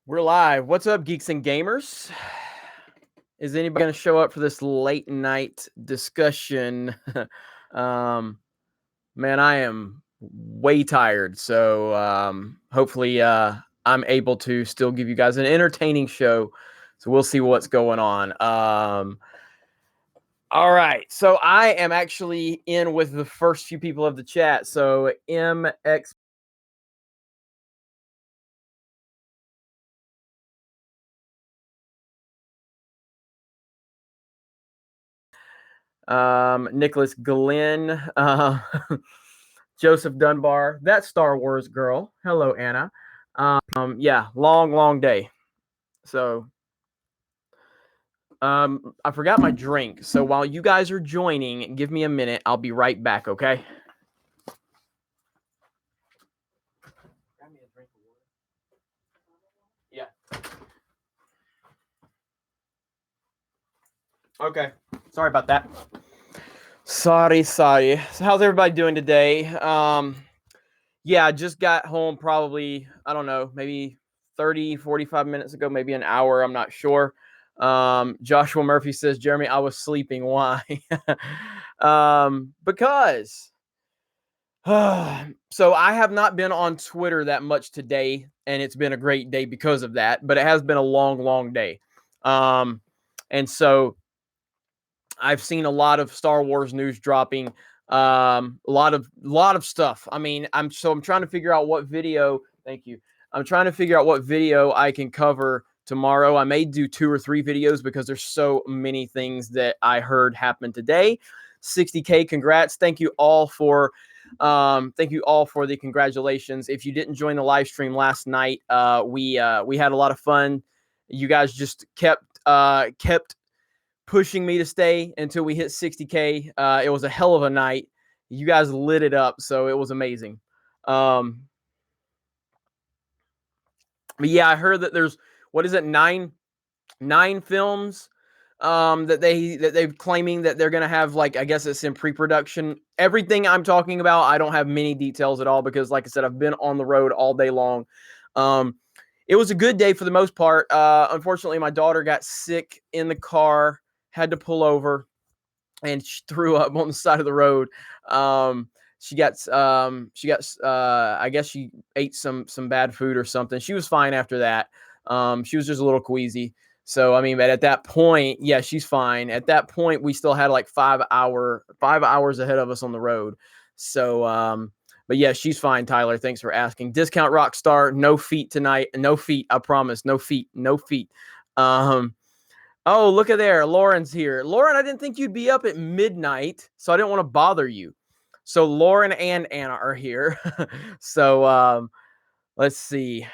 We're live. What's up, geeks and gamers? Is anybody going to show up for this late night discussion? um, Man, I am way tired. So hopefully I'm able to still give you guys an entertaining show. So we'll see what's going on. All right. So I am actually in with the first few people of the chat. So MX. Nicholas Glenn, Joseph Dunbar, that Star Wars girl. Hello, Anna. Yeah, long day. So, I forgot my drink. So while you guys are joining, give me a minute. I'll be right back. Okay. Grab me a drink of water. Yeah. Okay. Sorry about that. Sorry. So how's everybody doing today? Yeah, I just got home probably, I don't know, maybe 30, 45 minutes ago, maybe an hour. I'm not sure. Joshua Murphy says, Jeremy, I was sleeping. Why? Because so I have not been on Twitter that much today, and it's been a great day because of that, but it has been a long day. And so I've seen a lot of Star Wars news dropping, a lot of stuff. I mean, I'm trying to figure out what video. Thank you. I'm trying to figure out what video I can cover tomorrow. I may do 2 or 3 videos because there's so many things that I heard happen today. 60K, congrats! Thank you all for the congratulations. If you didn't join the live stream last night, we had a lot of fun. You guys just kept pushing me to stay until we hit 60K. It was a hell of a night. You guys lit it up, so it was amazing. But yeah, I heard that there's, what is it, nine films that they're claiming that they're gonna have, like, I guess it's in pre-production. Everything I'm talking about, I don't have many details at all because, like I said, I've been on the road all day long. It was a good day for the most part. Unfortunately, my daughter got sick in the car, had to pull over, and she threw up on the side of the road. She got I guess she ate some bad food or something. She was fine after that. She was just a little queasy. So I mean, but at that point, yeah, she's fine. At that point, we still had like 5 hours ahead of us on the road. So but yeah, she's fine, Tyler. Thanks for asking. Discount Rockstar, no feet tonight. No feet, I promise. No feet. Oh, look at there. Lauren's here. Lauren, I didn't think you'd be up at midnight, so I didn't want to bother you. So Lauren and Anna are here. So let's see.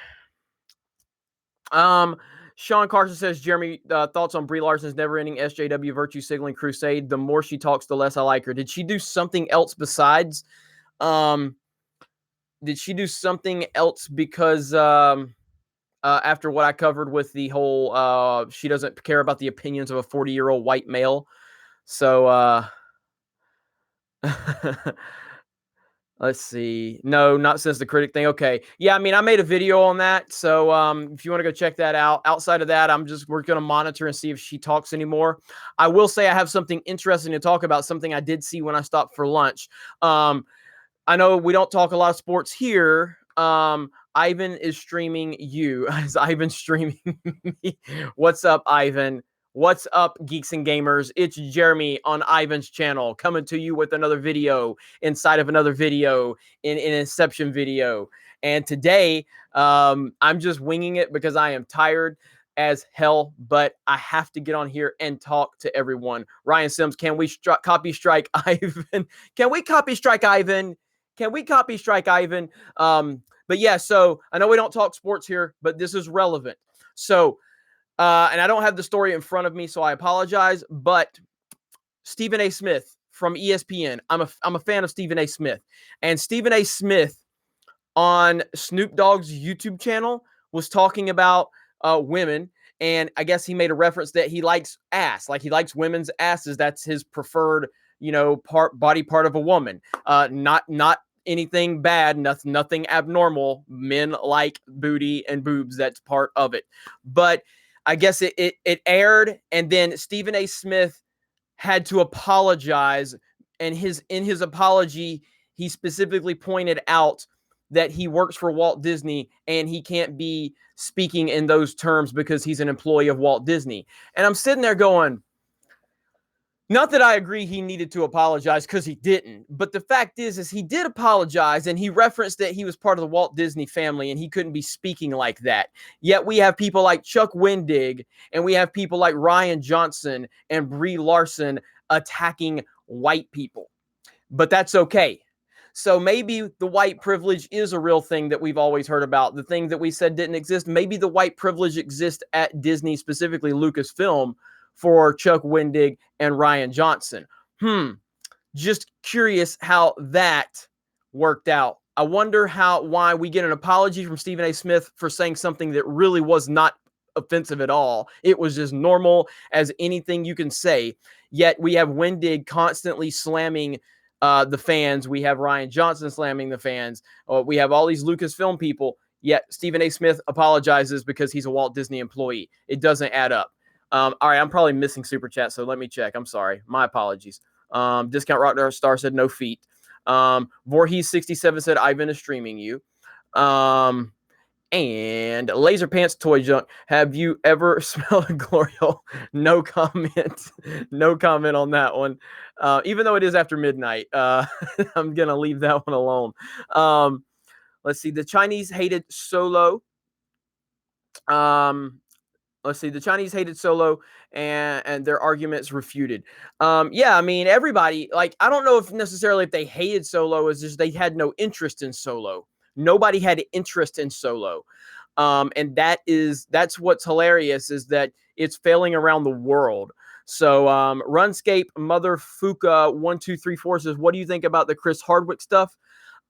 Sean Carson says, Jeremy, thoughts on Brie Larson's never-ending SJW virtue signaling crusade. The more she talks, the less I like her. Did she do something else besides? Did she do something else because after what I covered with the whole she doesn't care about the opinions of a 40-year-old white male? So let's see. No, not since the critic thing. Okay. Yeah, I mean, I made a video on that. So if you want to go check that out. Outside of that, we're gonna monitor and see if she talks anymore. I will say I have something interesting to talk about, something I did see when I stopped for lunch. I know we don't talk a lot of sports here. Ivan is streaming you. Is Ivan streaming me? What's up, Ivan? What's up, geeks and gamers? It's Jeremy on Ivan's channel, coming to you with another video inside of another video in an Inception video. And today, I'm just winging it because I am tired as hell, but I have to get on here and talk to everyone. Ryan Sims, can we copy strike Ivan? Can we copy strike Ivan? Can we copy strike Ivan? But yeah, so I know we don't talk sports here, but this is relevant. So, and I don't have the story in front of me, so I apologize. But Stephen A. Smith from ESPN, I'm a fan of Stephen A. Smith, and Stephen A. Smith on Snoop Dogg's YouTube channel was talking about women. And I guess he made a reference that he likes ass, like he likes women's asses. That's his preferred, body part of a woman. Not anything bad, nothing abnormal. Men like booty and boobs. That's part of it. But I guess it aired, and then Stephen A. Smith had to apologize, and in his apology, he specifically pointed out that he works for Walt Disney and he can't be speaking in those terms because he's an employee of Walt Disney. And I'm sitting there going, not that I agree he needed to apologize, because he didn't. But the fact is he did apologize, and he referenced that he was part of the Walt Disney family and he couldn't be speaking like that. Yet we have people like Chuck Wendig, and we have people like Ryan Johnson and Brie Larson attacking white people. But that's okay. So maybe the white privilege is a real thing that we've always heard about. The thing that we said didn't exist. Maybe the white privilege exists at Disney, specifically Lucasfilm, for Chuck Wendig and Ryan Johnson. Just curious how that worked out. I wonder why we get an apology from Stephen A. Smith for saying something that really was not offensive at all. It was just normal as anything you can say. Yet we have Wendig constantly slamming the fans. We have Ryan Johnson slamming the fans. We have all these Lucasfilm people. Yet Stephen A. Smith apologizes because he's a Walt Disney employee. It doesn't add up. All right, I'm probably missing super chat, so let me check. I'm sorry. My apologies. Discount Rock Star said no feet. Voorhees67 said Ivan is streaming you. And Laser Pants Toy Junk, have you ever smelled a glory hole? No comment. No comment on that one. Even though it is after midnight, I'm going to leave that one alone. Let's see. The Chinese hated Solo. The Chinese hated Solo, and their arguments refuted. Yeah, I mean, everybody, like, I don't know if necessarily if they hated Solo, it's just they had no interest in Solo. Nobody had interest in Solo. And that's what's hilarious, is that it's failing around the world. So Runscape Mother Fuka 1234 says, what do you think about the Chris Hardwick stuff?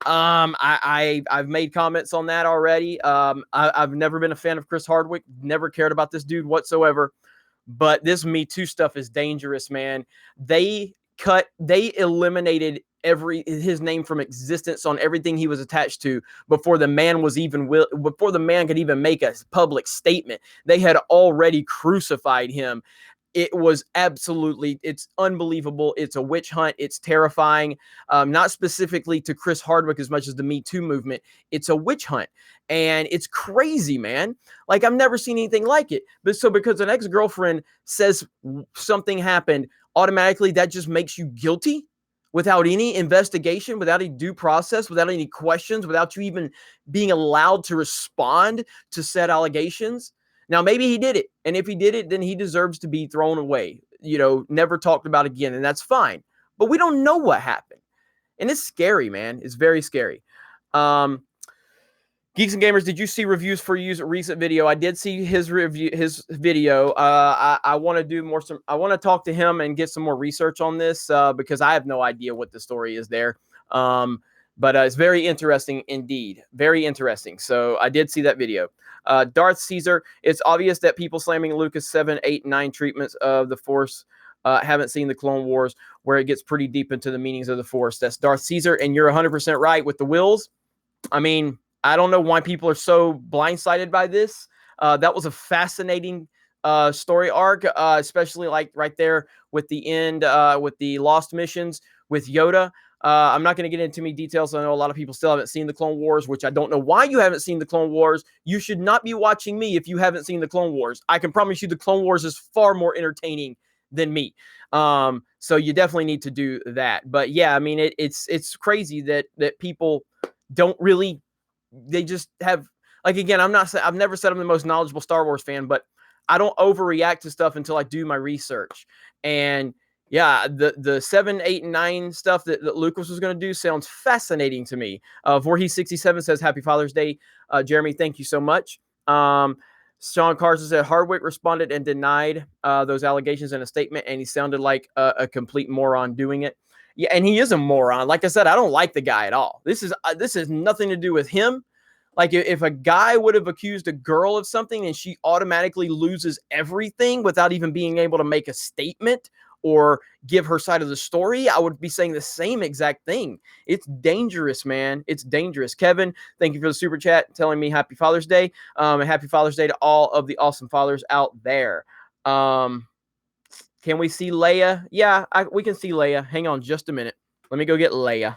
I've made comments on that already. I've never been a fan of Chris Hardwick, never cared about this dude whatsoever. But this Me Too stuff is dangerous, man. They eliminated his name from existence on everything he was attached to before the man could even make a public statement. They had already crucified him. It's unbelievable. It's a witch hunt. It's terrifying. Not specifically to Chris Hardwick as much as the Me Too movement. It's a witch hunt. And it's crazy, man. Like, I've never seen anything like it. But so because an ex-girlfriend says something happened, automatically that just makes you guilty without any investigation, without any due process, without any questions, without you even being allowed to respond to said allegations. Now, maybe he did it. And if he did it, then he deserves to be thrown away, never talked about again. And that's fine. But we don't know what happened. And it's scary, man. It's very scary. Geeks and Gamers, did you see reviews for Yu's recent video? I did see his video. I want to do more. I want to talk to him and get some more research on this because I have no idea what the story is there. But it's very interesting indeed. Very interesting. So I did see that video. Darth Caesar, it's obvious that people slamming Lucas 7, 8, 9 treatments of the Force haven't seen the Clone Wars, where it gets pretty deep into the meanings of the Force. That's Darth Caesar, and you're 100% right with the Wills. I mean, I don't know why people are so blindsided by this. That was a fascinating story arc, especially like right there with the end, with the Lost Missions with Yoda. I'm not going to get into many details. I know a lot of people still haven't seen the Clone Wars, which I don't know why you haven't seen the Clone Wars. You should not be watching me if you haven't seen the Clone Wars. I can promise you the Clone Wars is far more entertaining than me. So you definitely need to do that. But yeah, I mean, it's crazy that people don't really, they just have, like, again, I've never said I'm the most knowledgeable Star Wars fan, but I don't overreact to stuff until I do my research. And yeah, the 7, 8, and 9 stuff that Lucas was going to do sounds fascinating to me. Voorhees67 says, Happy Father's Day. Jeremy, thank you so much. Sean Carson said, Hardwick responded and denied those allegations in a statement, and he sounded like a complete moron doing it. Yeah, and he is a moron. Like I said, I don't like the guy at all. This has nothing to do with him. Like, if a guy would have accused a girl of something and she automatically loses everything without even being able to make a statement or give her side of the story, I would be saying the same exact thing. It's dangerous, man. It's dangerous. Kevin, thank you for the super chat telling me happy Father's Day. And happy Father's Day to all of the awesome fathers out there. Can we see Leia? Yeah, we can see Leia. Hang on just a minute. Let me go get Leia.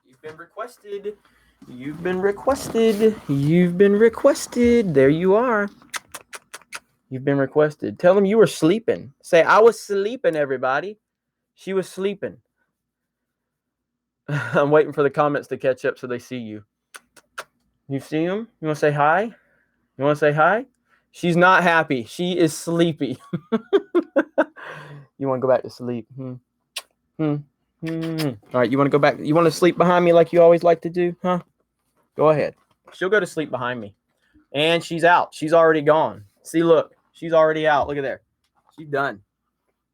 You've been requested. You've been requested. You've been requested. There you are. You've been requested. Tell them you were sleeping. Say, I was sleeping, everybody. She was sleeping. I'm waiting for the comments to catch up so they see you. You see them? You want to say hi? You want to say hi? She's not happy. She is sleepy. You want to go back to sleep? All right, you want to go back? You want to sleep behind me like you always like to do? Huh? Go ahead. She'll go to sleep behind me. And she's out. She's already gone. See, look. She's already out. Look at there. She's done.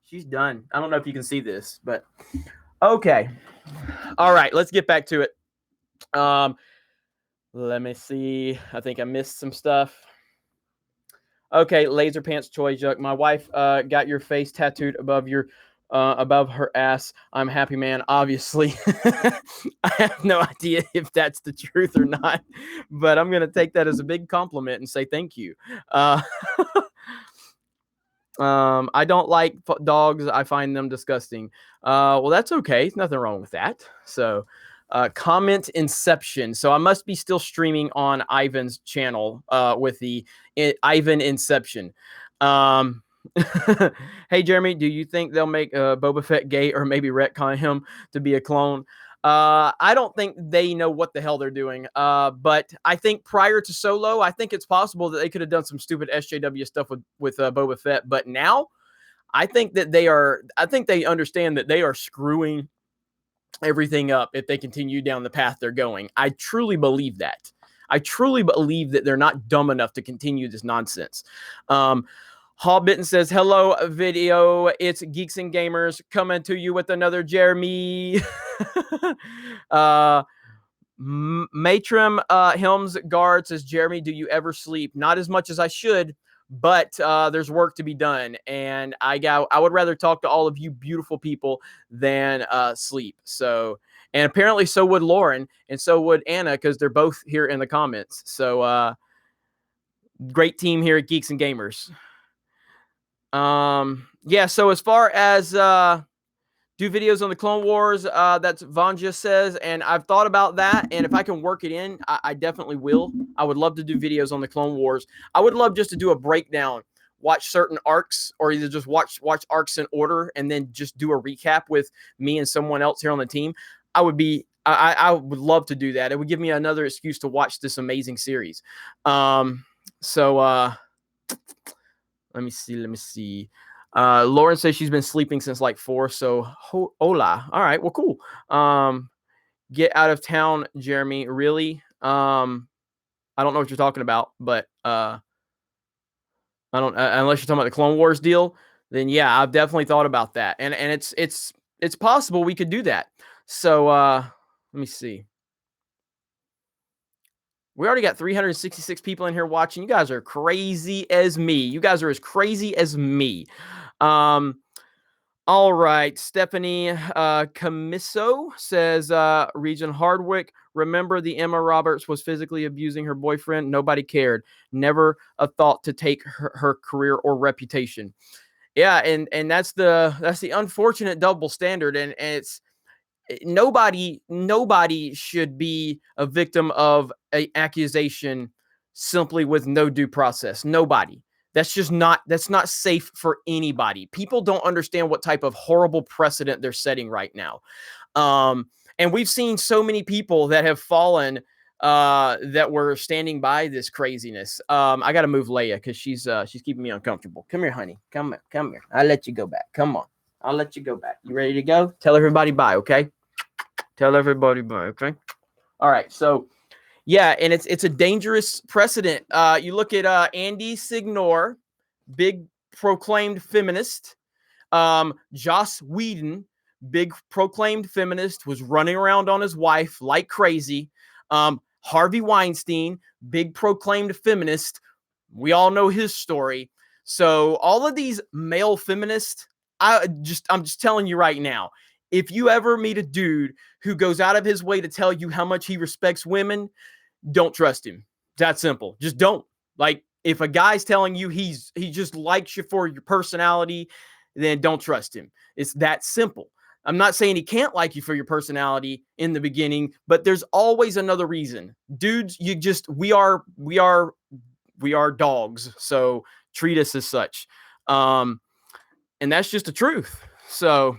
She's done. I don't know if you can see this, but okay. All right, let's get back to it. Let me see. I think I missed some stuff. Okay, Laser Pants Choi Juk. My wife got your face tattooed above her ass. I'm happy, man. Obviously, I have no idea if that's the truth or not, but I'm gonna take that as a big compliment and say thank you. I don't like dogs. I find them disgusting. Well, that's okay. There's nothing wrong with that. So, comment Inception. So I must be still streaming on Ivan's channel with the Ivan Inception. Hey, Jeremy, do you think they'll make Boba Fett gay or maybe retcon him to be a clone? I don't think they know what the hell they're doing. But I think prior to Solo, I think it's possible that they could have done some stupid SJW stuff with Boba Fett. But now, I think that I think they understand that they are screwing everything up if they continue down the path they're going. I truly believe that. I truly believe that they're not dumb enough to continue this nonsense. Hobbitten says, hello, video. It's Geeks and Gamers coming to you with another Jeremy. Matrim Helms Guard says, Jeremy, do you ever sleep? Not as much as I should, but there's work to be done. And I would rather talk to all of you beautiful people than sleep. So, and apparently so would Lauren and so would Anna, because they're both here in the comments. So great team here at Geeks and Gamers. Yeah, so as far as do videos on the Clone Wars, that's Vanja says, and I've thought about that, and if I can work it in, I definitely will. I would love to do videos on the Clone Wars. I would love just to do a breakdown, watch certain arcs, or either just watch arcs in order, and then just do a recap with me and someone else here on the team. I would love to do that. It would give me another excuse to watch this amazing series. Let me see. Lauren says she's been sleeping since like 4. So hola. All right. Well, cool. Get out of town, Jeremy. Really? I don't know what you're talking about, but I don't. Unless you're talking about the Clone Wars deal, then yeah, I've definitely thought about that, and it's possible we could do that. So let me see. We already got 366 people in here watching. You guys are crazy as me. You guys are as crazy as me. All right. Stephanie Camiso says, Regent Hardwick, remember the Emma Roberts was physically abusing her boyfriend? Nobody cared. Never a thought to take her career or reputation. Yeah, and that's the unfortunate double standard. And it's nobody should be a victim of an accusation simply with no due process. Nobody. That's not safe for anybody. People don't understand what type of horrible precedent they're setting right now. And we've seen so many people that have fallen that were standing by this craziness. I got to move Leia because she's keeping me uncomfortable. Come here, honey. Come here. I'll let you go back. Come on. I'll let you go back. You ready to go? Tell everybody bye, okay? Tell everybody bye, okay? All right. So, yeah, and it's a dangerous precedent. You look at Andy Signor, big proclaimed feminist, Joss Whedon, big proclaimed feminist, was running around on his wife like crazy. Harvey Weinstein, big proclaimed feminist. We all know his story. So all of these male feminists, I'm just telling you right now, if you ever meet a dude who goes out of his way to tell you how much he respects women, don't trust him. That simple. Just don't. Like, if a guy's telling you he just likes you for your personality, then don't trust him. It's that simple. I'm not saying he can't like you for your personality in the beginning, but there's always another reason. Dudes, we are dogs, so treat us as such. And that's just the truth. So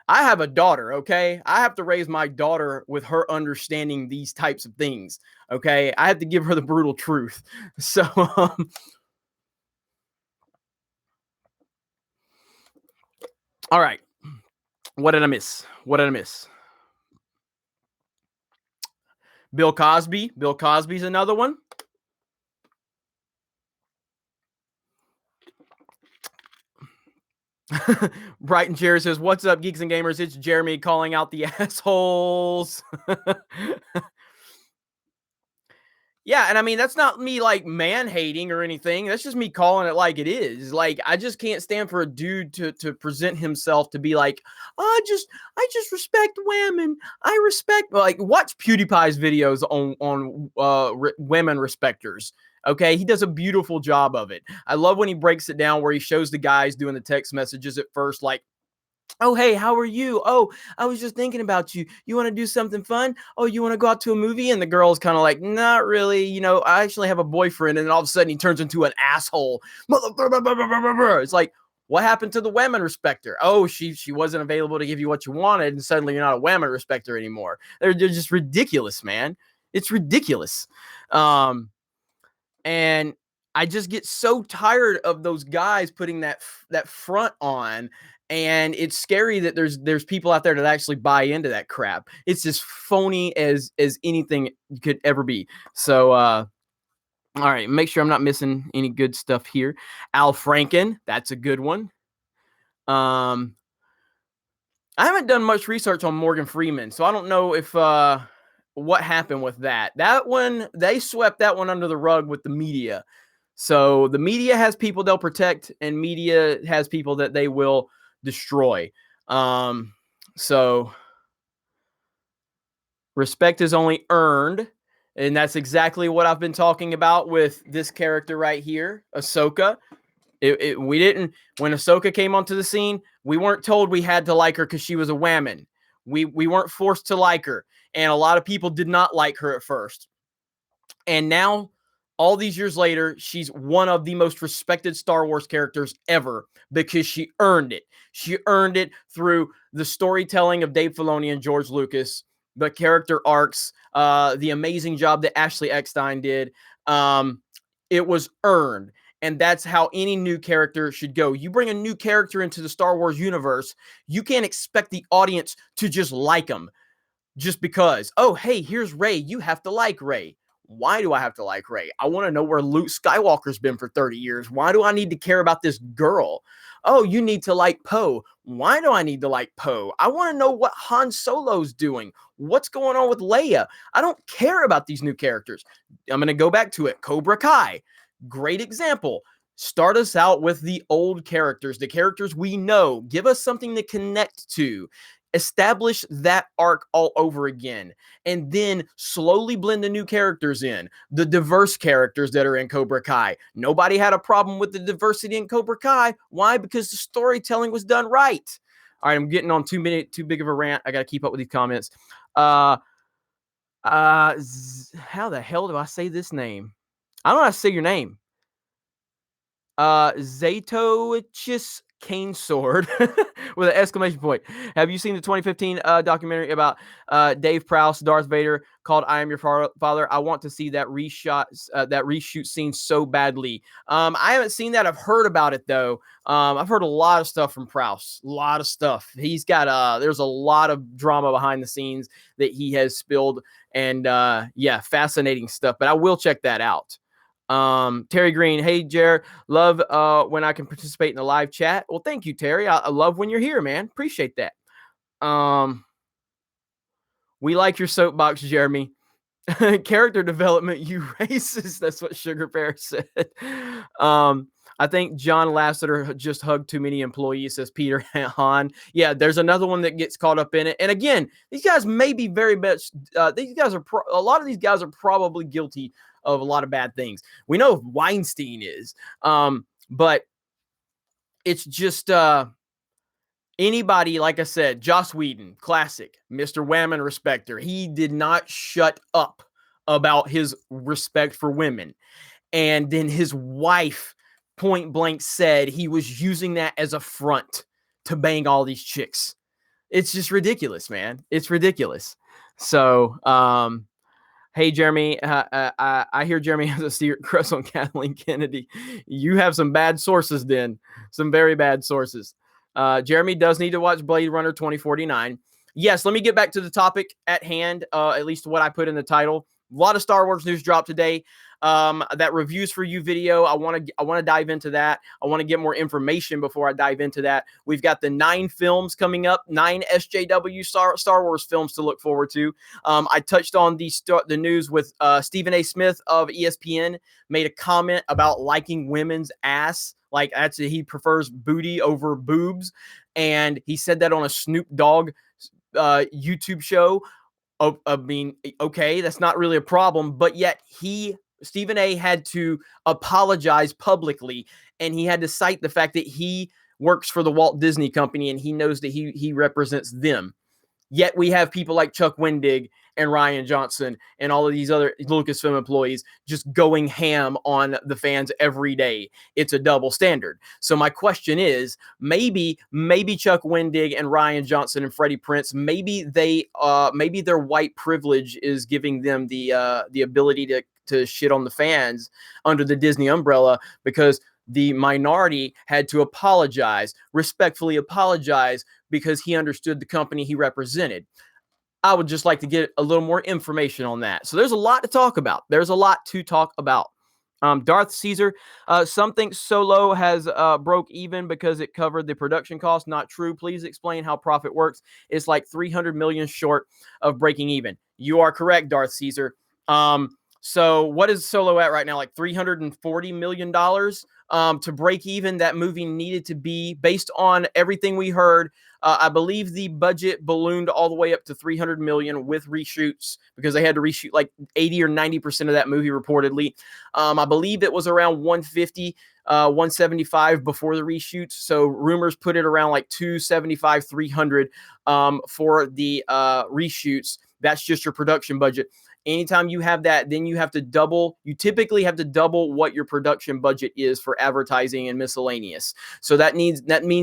I have a daughter, okay? I have to raise my daughter with her understanding these types of things, okay? I have to give her the brutal truth. So, all right. What did I miss? What did I miss? Bill Cosby. Bill Cosby's another one. Brighton Jerry says, "What's up, geeks and gamers? It's Jeremy calling out the assholes." Yeah, and I mean, that's not me like man hating or anything. That's just me calling it like it is. Like, I just can't stand for a dude to present himself to be like, oh, I just respect women. I respect, like, watch PewDiePie's videos on women respecters. Okay, he does a beautiful job of it. I love when he breaks it down where he shows the guys doing the text messages at first, like, oh, hey, how are you? Oh, I was just thinking about you. You want to do something fun? Oh, you want to go out to a movie? And the girl's kind of like, not really. You know, I actually have a boyfriend. And then all of a sudden he turns into an asshole. It's like, what happened to the women respecter? Oh, she wasn't available to give you what you wanted. And suddenly you're not a women respecter anymore. They're just ridiculous, man. It's ridiculous. And I just get so tired of those guys putting that front on, and it's scary that there's people out there that actually buy into that crap. It's as phony as anything could ever be. So all right, make sure I'm not missing any good stuff here. Al Franken, that's a good one. I haven't done much research on Morgan Freeman, so I don't know if what happened with that. That one, they swept that one under the rug with the media. So the media has people they'll protect, and media has people that they will destroy. So respect is only earned, and that's exactly what I've been talking about with this character right here, Ahsoka. We didn't, when Ahsoka came onto the scene, we weren't told we had to like her because she was a woman. We weren't forced to like her, and a lot of people did not like her at first. And now, all these years later, she's one of the most respected Star Wars characters ever because she earned it. She earned it through the storytelling of Dave Filoni and George Lucas, the character arcs, the amazing job that Ashley Eckstein did. It was earned. And that's how any new character should go. You bring a new character into the Star Wars universe, you can't expect the audience to just like them just because, oh, hey, here's Rey. You have to like Rey. Why do I have to like Rey? I want to know where Luke Skywalker's been for 30 years. Why do I need to care about this girl? Oh, you need to like Poe. Why do I need to like Poe? I want to know what Han Solo's doing. What's going on with Leia? I don't care about these new characters. I'm going to go back to it. Cobra Kai. Great example. Start us out with the old characters, the characters we know. Give us something to connect to. Establish that arc all over again, and then slowly blend the new characters in, the diverse characters that are in Cobra Kai. Nobody had a problem with the diversity in Cobra Kai. Why? Because the storytelling was done right. All right, I'm getting on too big of a rant. I got to keep up with these comments. How the hell do I say this name? I don't know how to say your name. Zatoichus Cane Sword with an exclamation point. Have you seen the 2015 documentary about Dave Prowse, Darth Vader, called "I Am Your Father"? I want to see that reshoot scene so badly. I haven't seen that. I've heard about it though. I've heard a lot of stuff from Prowse. A lot of stuff. He's got there's a lot of drama behind the scenes that he has spilled, and yeah, fascinating stuff. But I will check that out. Terry Green, hey Jer, love when I can participate in the live chat. Well, thank you, Terry. I love when you're here, man. Appreciate that. We like your soapbox, Jeremy. Character development, you racist. That's what Sugar Bear said. I think John Lasseter just hugged too many employees, says Peter Hahn. Yeah, there's another one that gets caught up in it. And again, these guys may be very much, these guys are, a lot of these guys are probably guilty of a lot of bad things. We know Weinstein is, but it's just, anybody, like I said, Joss Whedon, classic, Mr. Whammon respecter. He did not shut up about his respect for women. And then his wife point blank said he was using that as a front to bang all these chicks. It's just ridiculous, man. It's ridiculous. So, hey, Jeremy, I hear Jeremy has a secret crush on Kathleen Kennedy. You have some bad sources then, some very bad sources. Jeremy does need to watch Blade Runner 2049. Yes, let me get back to the topic at hand, at least what I put in the title. A lot of Star Wars news dropped today. That reviews for you video, I want to dive into that. I want to get more information before I dive into that. We've got the 9 films coming up, 9 SJW Star Wars films to look forward to. I touched on the news with Stephen A. Smith of ESPN made a comment about liking women's ass. Like he prefers booty over boobs, and he said that on a Snoop Dogg YouTube show. I mean, okay, that's not really a problem, but yet Stephen A. had to apologize publicly, and he had to cite the fact that he works for the Walt Disney Company and he knows that he represents them. Yet we have people like Chuck Wendig and Rian Johnson and all of these other Lucasfilm employees just going ham on the fans every day. It's a double standard. So my question is, maybe Chuck Wendig and Rian Johnson and Freddie Prinze, maybe their white privilege is giving them the ability to shit on the fans under the Disney umbrella, because the minority had to respectfully apologize, because he understood the company he represented. I would just like to get a little more information on that. So there's a lot to talk about. Darth Caesar, something Solo has broke even because it covered the production cost. Not true. Please explain how profit works. It's like 300 million short of breaking even. You are correct, Darth Caesar. So what is Solo at right now? Like $340 million to break even. That movie needed to be, based on everything we heard, I believe the budget ballooned all the way up to 300 million with reshoots, because they had to reshoot like 80 or 90% of that movie reportedly. I believe it was around 150, 175 before the reshoots. So rumors put it around like 275, 300 for the reshoots. That's just your production budget. Anytime you have that, then you typically have to double what your production budget is for advertising and miscellaneous. So that means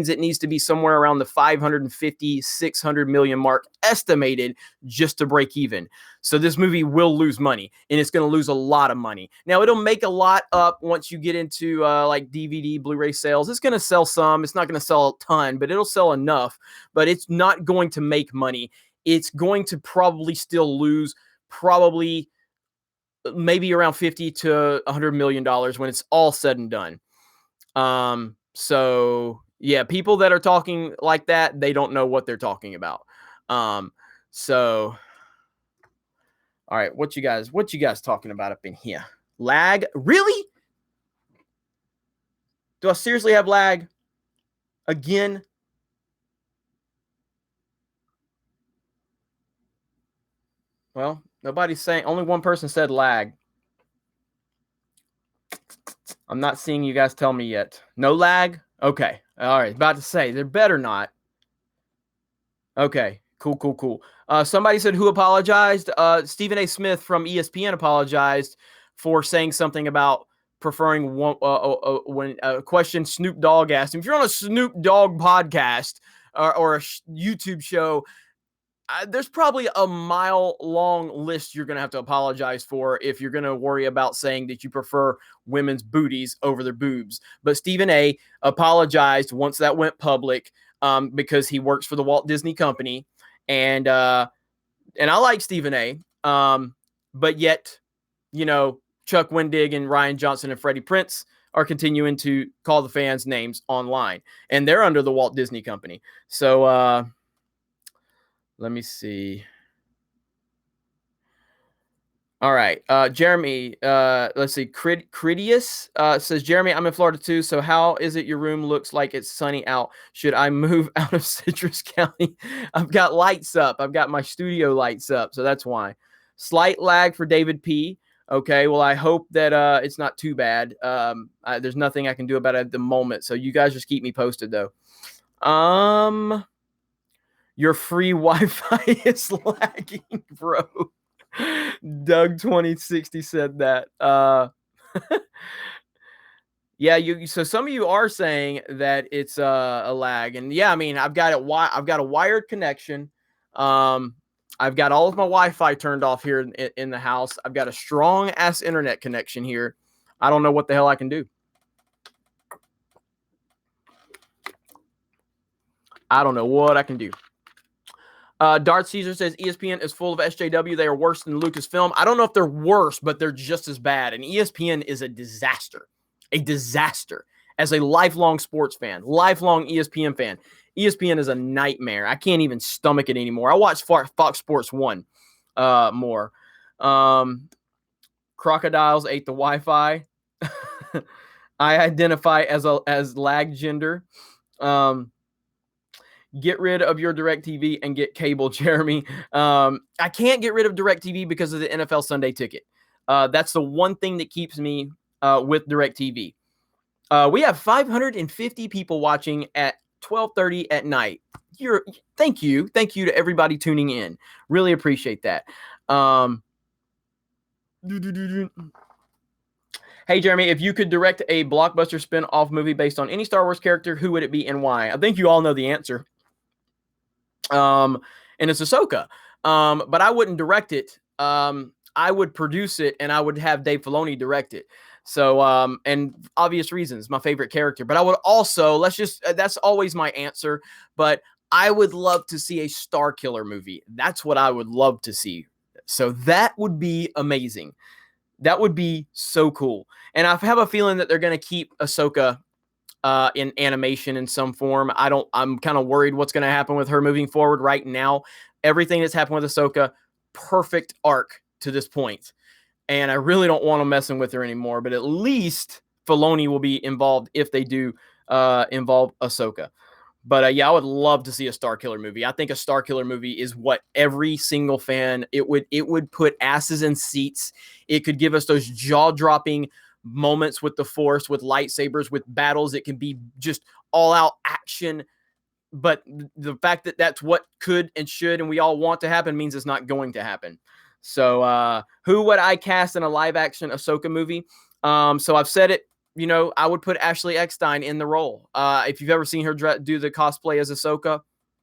it needs to be somewhere around the 550, 600 million mark estimated just to break even. So this movie will lose money, and it's going to lose a lot of money. Now, it'll make a lot up once you get into like DVD, Blu-ray sales. It's going to sell some. It's not going to sell a ton, but it'll sell enough. But it's not going to make money. It's going to probably still lose maybe around 50 to $100 million when it's all said and done. So yeah, people that are talking like that, they don't know what they're talking about. So all right, what you guys talking about up in here? Lag? Really? Do I seriously have lag again? Well, nobody's saying, only one person said lag. I'm not seeing you guys tell me yet. No lag? Okay. All right. About to say, there better not. Okay. Cool. Somebody said, who apologized? Stephen A. Smith from ESPN apologized for saying something about preferring when a question Snoop Dogg asked him. If you're on a Snoop Dogg podcast or a YouTube show, there's probably a mile-long list you're going to have to apologize for if you're going to worry about saying that you prefer women's booties over their boobs. But Stephen A. apologized once that went public, because he works for the Walt Disney Company, and I like Stephen A. But yet, Chuck Wendig and Ryan Johnson and Freddie Prinze are continuing to call the fans names online, and they're under the Walt Disney Company. So let me see. All right. Jeremy, let's see. Critius says, Jeremy, I'm in Florida too. So how is it your room looks like it's sunny out? Should I move out of Citrus County? I've got lights up. I've got my studio lights up. So that's why. Slight lag for David P. Okay. Well, I hope that it's not too bad. There's nothing I can do about it at the moment. So you guys just keep me posted though. Your free Wi-Fi is lagging, bro. Doug 2060 said that. Yeah, so some of you are saying that it's a lag, and yeah, I mean, I've got a wired connection. I've got all of my Wi-Fi turned off here in the house. I've got a strong ass internet connection here. I don't know what the hell I can do. I don't know what I can do. Darth Caesar says ESPN is full of SJW. They are worse than Lucasfilm. I don't know if they're worse, but they're just as bad. And ESPN is a disaster. A disaster. As a lifelong sports fan, lifelong ESPN fan, ESPN is a nightmare. I can't even stomach it anymore. I watch Fox Sports 1 more. Crocodiles ate the Wi-Fi. I identify as lag gender. Get rid of your DirecTV and get cable, Jeremy. I can't get rid of DirecTV because of the NFL Sunday ticket. That's the one thing that keeps me with DirecTV. We have 550 people watching at 12:30 at night. Thank you to everybody tuning in. Really appreciate that. Hey, Jeremy, if you could direct a blockbuster spin-off movie based on any Star Wars character, who would it be and why? I think you all know the answer. And it's Ahsoka. But I wouldn't direct it. I would produce it, and I would have Dave Filoni direct it. So, and obvious reasons, my favorite character. But I would also, that's always my answer. But I would love to see a Star Killer movie. That's what I would love to see. So that would be amazing. That would be so cool. And I have a feeling that they're going to keep Ahsoka in animation in some form. I'm kind of worried what's going to happen with her moving forward right now. Everything that's happened with Ahsoka, perfect arc to this point. And I really don't want them messing with her anymore, but at least Filoni will be involved if they do involve Ahsoka. But yeah, I would love to see a Star Killer movie. I think a Star Killer movie is what every single fan, it would put asses in seats. It could give us those jaw-dropping moments with the Force, with lightsabers, with battles. It can be just all-out action. But the fact that that's what could and should and we all want to happen means it's not going to happen. So who would I cast in a live-action Ahsoka movie? So I've said it. You know, I would put Ashley Eckstein in the role. If you've ever seen her do the cosplay as Ahsoka,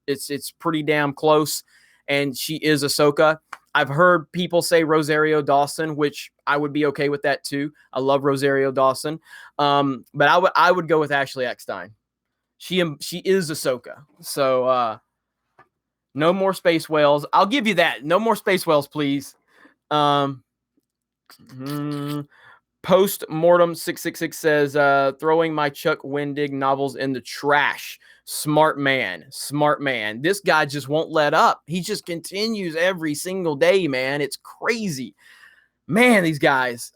it's pretty damn close, and she is Ahsoka. I've heard people say Rosario Dawson, which I would be okay with that too. I love Rosario Dawson, but I would go with Ashley Eckstein. She is Ahsoka. So no more space whales. I'll give you that. No more space whales, please. Post-mortem 666 says, throwing my Chuck Wendig novels in the trash. Smart man. This guy just won't let up. He just continues every single day, man. It's crazy. Man, these guys.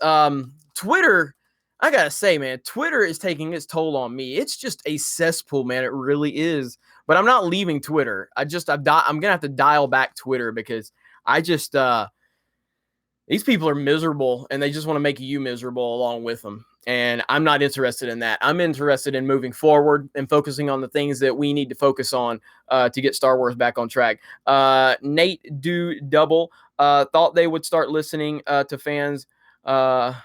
Twitter, I gotta say, man, Twitter is taking its toll on me. It's just a cesspool, man. It really is. But I'm not leaving Twitter. I'm gonna have to dial back Twitter because I just these people are miserable and they just want to make you miserable along with them. And I'm not interested in that. I'm interested in moving forward and focusing on the things that we need to focus on to get Star Wars back on track. Nate Do Double thought they would start listening to fans. Why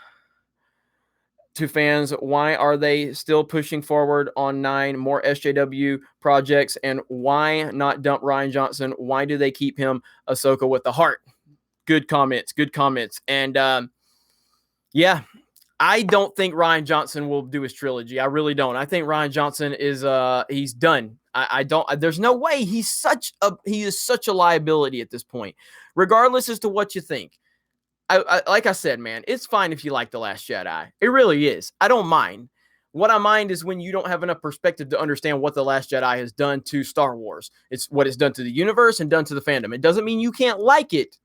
are they still pushing forward on 9 more SJW projects? And why not dump Ryan Johnson? Why do they keep him Ahsoka with the heart? Good comments. And yeah, I don't think Ryan Johnson will do his trilogy. I really don't. I think Ryan Johnson is he's done. I don't, there's no way. He is such a liability at this point, regardless as to what you think. like I said, man, it's fine if you like The Last Jedi. It really is. I don't mind. What I mind is when you don't have enough perspective to understand what The Last Jedi has done to Star Wars. It's what it's done to the universe and done to the fandom. It doesn't mean you can't like it,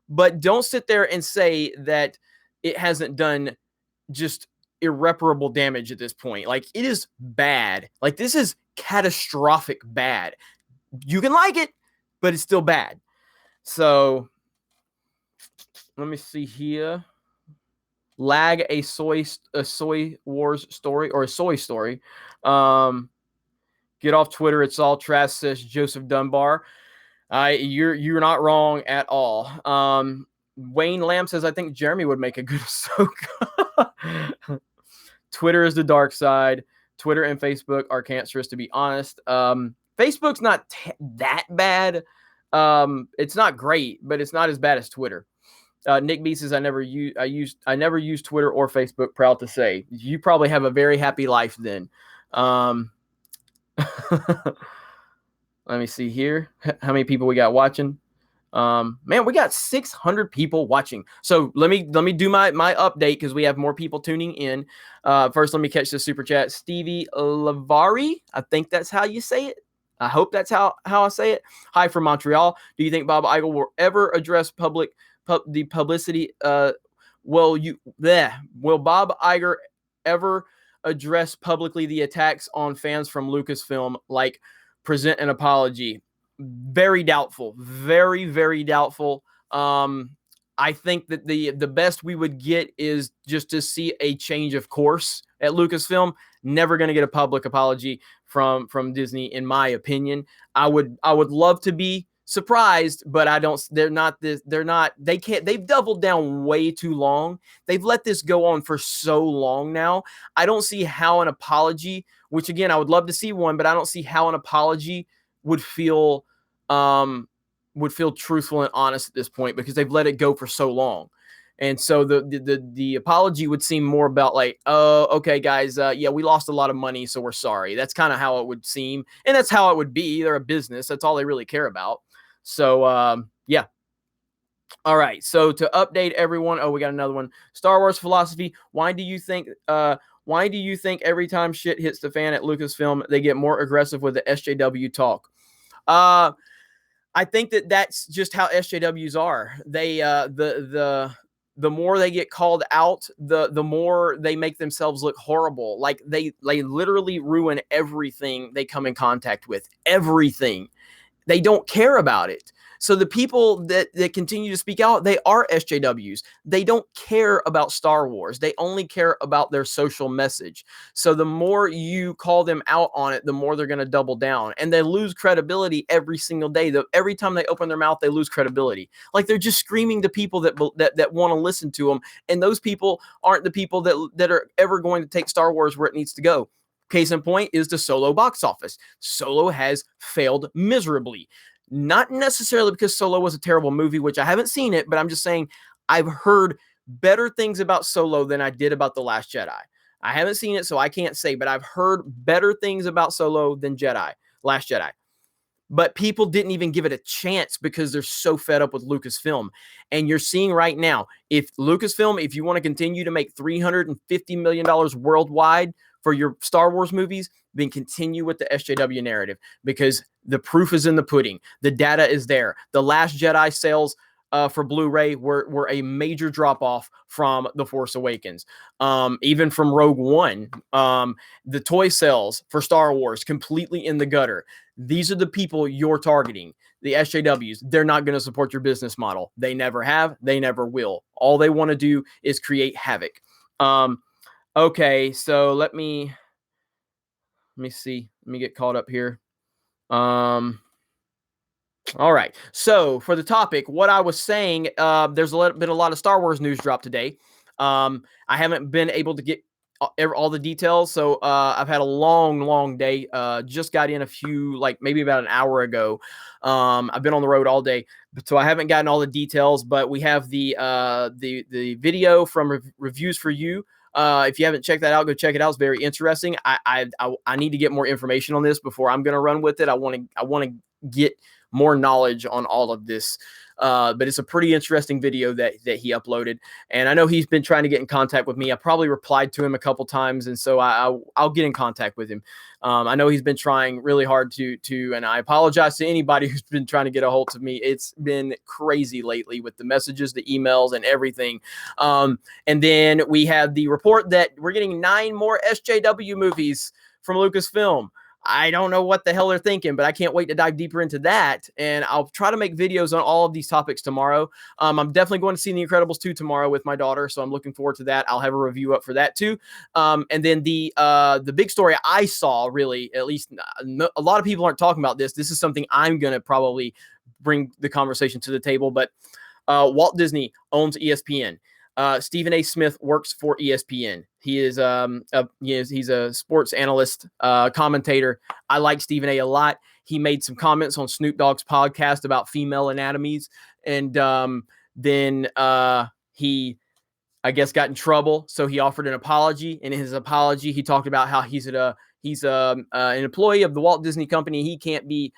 but don't sit there and say that it hasn't done just irreparable damage at this point. Like, it is bad. Like, this is catastrophic bad. You can like it, but it's still bad. So let me see here. Lag a soy wars story or a soy story. Get off Twitter. It's all trash, says Joseph Dunbar. You're not wrong at all. Wayne Lamb says, I think Jeremy would make a good Ahsoka. Twitter is the dark side. Twitter and Facebook are cancerous, to be honest. Facebook's not that bad. It's not great, but it's not as bad as Twitter. Nick B says, I never use Twitter or Facebook. Proud to say. You probably have a very happy life then. Let me see here. How many people we got watching? Man, we got 600 people watching. So let me do my update because we have more people tuning in. First, let me catch the super chat. Stevie Lavari, I think that's how you say it. I hope that's how I say it. Hi from Montreal. Do you think Bob Iger will ever address the publicity? Will Bob Iger ever address publicly the attacks on fans from Lucasfilm, like present an apology? Very doubtful. Very, very doubtful. I think that the best we would get is just to see a change of course at Lucasfilm. Never going to get a public apology from Disney, in my opinion. I would love to be surprised, but they've doubled down way too long. They've let this go on for so long now. I don't see how an apology, which again, I would love to see one, but I don't see how an apology would feel truthful and honest at this point, because they've let it go for so long. And so the apology would seem more about like, oh, okay, guys, yeah, we lost a lot of money, so we're sorry. That's kind of how it would seem, and that's how it would be. They're a business. That's all they really care about. So, yeah. All right. So to update everyone, we got another one. Star Wars philosophy. Why do you think every time shit hits the fan at Lucasfilm, they get more aggressive with the SJW talk? I think that's just how SJWs are. They the more they get called out, the more they make themselves look horrible. Like they literally ruin everything they come in contact with. Everything. They don't care about it. So the people that continue to speak out, they are SJWs. They don't care about Star Wars. They only care about their social message. So the more you call them out on it, the more they're going to double down. And they lose credibility every single day. Every time they open their mouth, they lose credibility. Like they're just screaming to people that want to listen to them. And those people aren't the people that are ever going to take Star Wars where it needs to go. Case in point is the Solo box office. Solo has failed miserably. Not necessarily because Solo was a terrible movie, which I haven't seen it, but I'm just saying I've heard better things about Solo than I did about The Last Jedi. I haven't seen it, so I can't say, but I've heard better things about Solo than Last Jedi. But people didn't even give it a chance because they're so fed up with Lucasfilm. And you're seeing right now, if you want to continue to make $350 million worldwide for your Star Wars movies, then continue with the SJW narrative, because the proof is in the pudding. The data is there. The Last Jedi sales for Blu-ray were a major drop-off from The Force Awakens. Even from Rogue One, the toy sales for Star Wars completely in the gutter. These are the people you're targeting. The SJWs, they're not going to support your business model. They never have. They never will. All they want to do is create havoc. Okay, so let me see. Let me get caught up here. All right. So for the topic, what I was saying, there's been a lot of Star Wars news drop today. I haven't been able to get all the details, so I've had a long day. Just got in maybe about an hour ago. I've been on the road all day, so I haven't gotten all the details. But we have the video from Reviews for You. If you haven't checked that out, go check it out. It's very interesting. I need to get more information on this before I'm going to run with it. I want to get more knowledge on all of this. But it's a pretty interesting video that he uploaded, and I know he's been trying to get in contact with me. I probably replied to him a couple times, and so I'll get in contact with him. I know he's been trying really hard to, and I apologize to anybody who's been trying to get a hold of me. It's been crazy lately with the messages, the emails, and everything. And then we have the report that we're getting 9 more SJW movies from Lucasfilm. I don't know what the hell they're thinking, but I can't wait to dive deeper into that. And I'll try to make videos on all of these topics tomorrow. I'm definitely going to see The Incredibles 2 tomorrow with my daughter, so I'm looking forward to that. I'll have a review up for that too. And then the big story I saw, really, at least a lot of people aren't talking about this. This is something I'm going to probably bring the conversation to the table, but Walt Disney owns ESPN. Stephen A. Smith works for ESPN. He's a sports analyst, commentator. I like Stephen A. lot. He made some comments on Snoop Dogg's podcast about female anatomies, and then he, I guess, got in trouble. So he offered an apology. And in his apology, he talked about how he's an employee of the Walt Disney Company. He can't be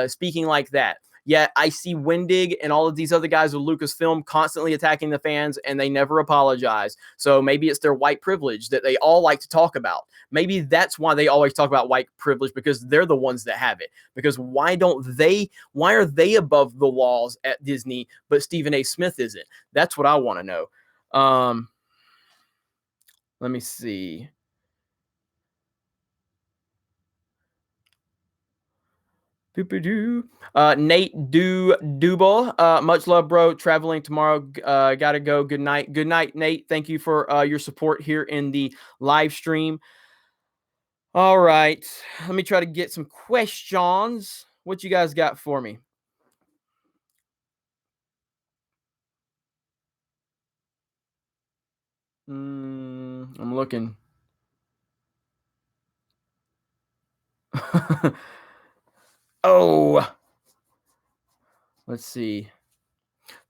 speaking like that. Yet I see Wendig and all of these other guys with Lucasfilm constantly attacking the fans, and they never apologize. So maybe it's their white privilege that they all like to talk about. Maybe that's why they always talk about white privilege, because they're the ones that have it. Because why are they above the laws at Disney, but Stephen A. Smith isn't? That's what I want to know. Let me see. Nate Dubel, much love, bro. Traveling tomorrow. Gotta go. Good night. Good night, Nate. Thank you for your support here in the live stream. All right. Let me try to get some questions. What you guys got for me? I'm looking. Oh, let's see.